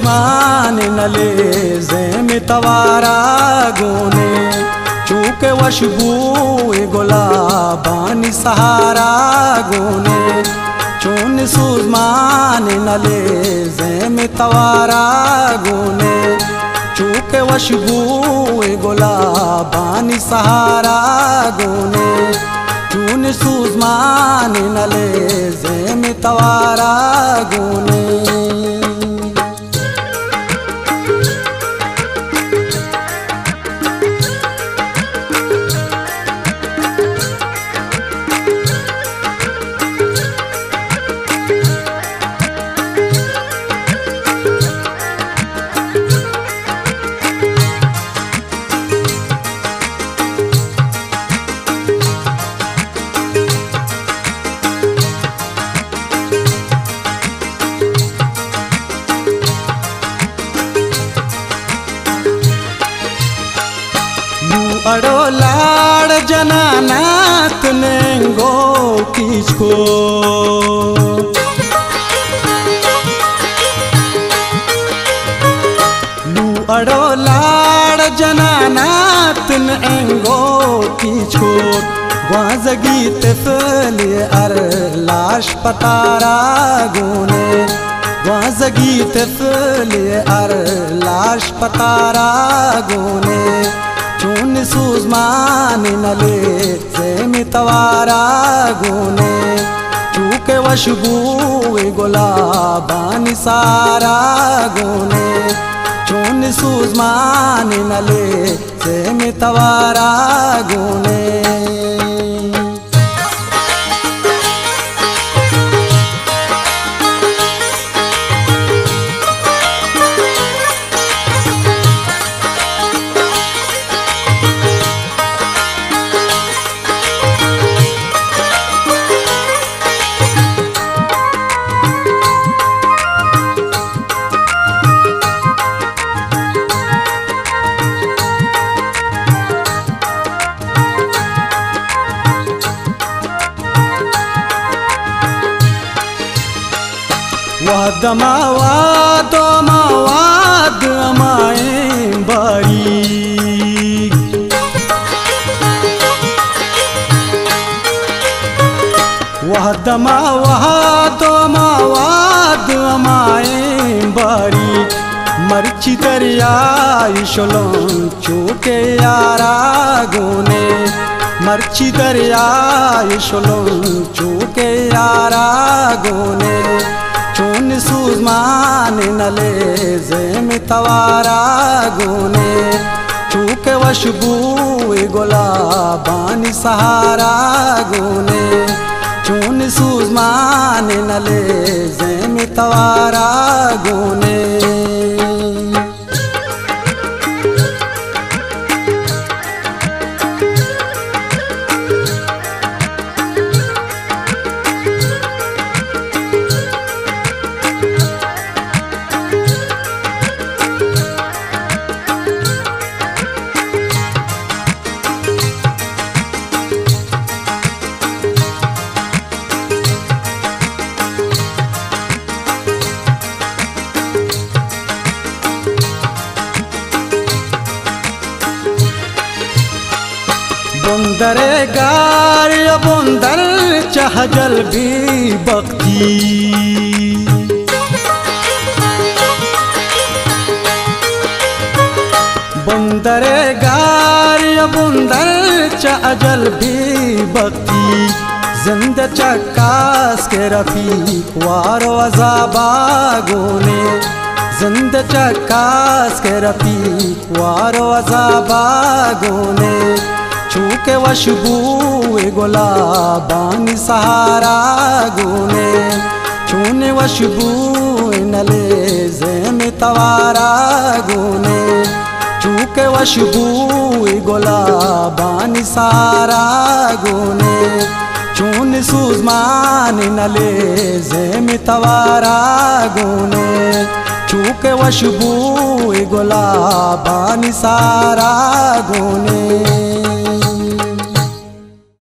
सूजमान नले ज़ेम तवारा गोने चूके वशबू गुलाबानी सहारा गोने चून सूजमान नले ज़ेम तवारा गोने चूके वशबू गुलाबानी सहारा गोने चून सूजमान नले ज़ेम तवारा गोने। अड़ो लाड़ जनानात नेंगो किसको लू अड़ो लाड़ जनानात नेंगो किसको ग्वाज़गी तिफली अर लाश पतारा गोने ग्वाज़गी तिफली अर लाश पतारा गोने चून सूजमान नले ज़ेम तवारा गोने चूके वशबू गुलाबानी सारा गोने चून सूजमान नले ज़ेम तवारा गोने। वाद मावाद मावाद माए बारी वाद मावाद मावाद माए बारी मर्ची दरियाई शलों चूके यारा गोने मर्ची दरियाई शलों चूके यारा गोने चून सूजमान नले ज़ेम तवारा गोने चूके वशबू गुलाबानी सहारा गोने चून सूजमान नले ज़ेम तवारा गोने। बुंदरे गार बुंदर चहजल भी बख्ती बुंदरे गार बुंदर चहजल भी बख्ती जिंद चक्कास के रफीक वारो अज़ाबा गोने जिंद चक्कास के रफीक वारो अज़ाबा गोने चूके वशबू गुलाबानी सहारा गोने चूने वशबू नले ज़ेम तवारा गोने चूके वशबू गुलाबानी सहारा गोने चून सूजमान नले ज़ेम तवारा गोने चूके वशबू गुलाबानी सहारा गोने।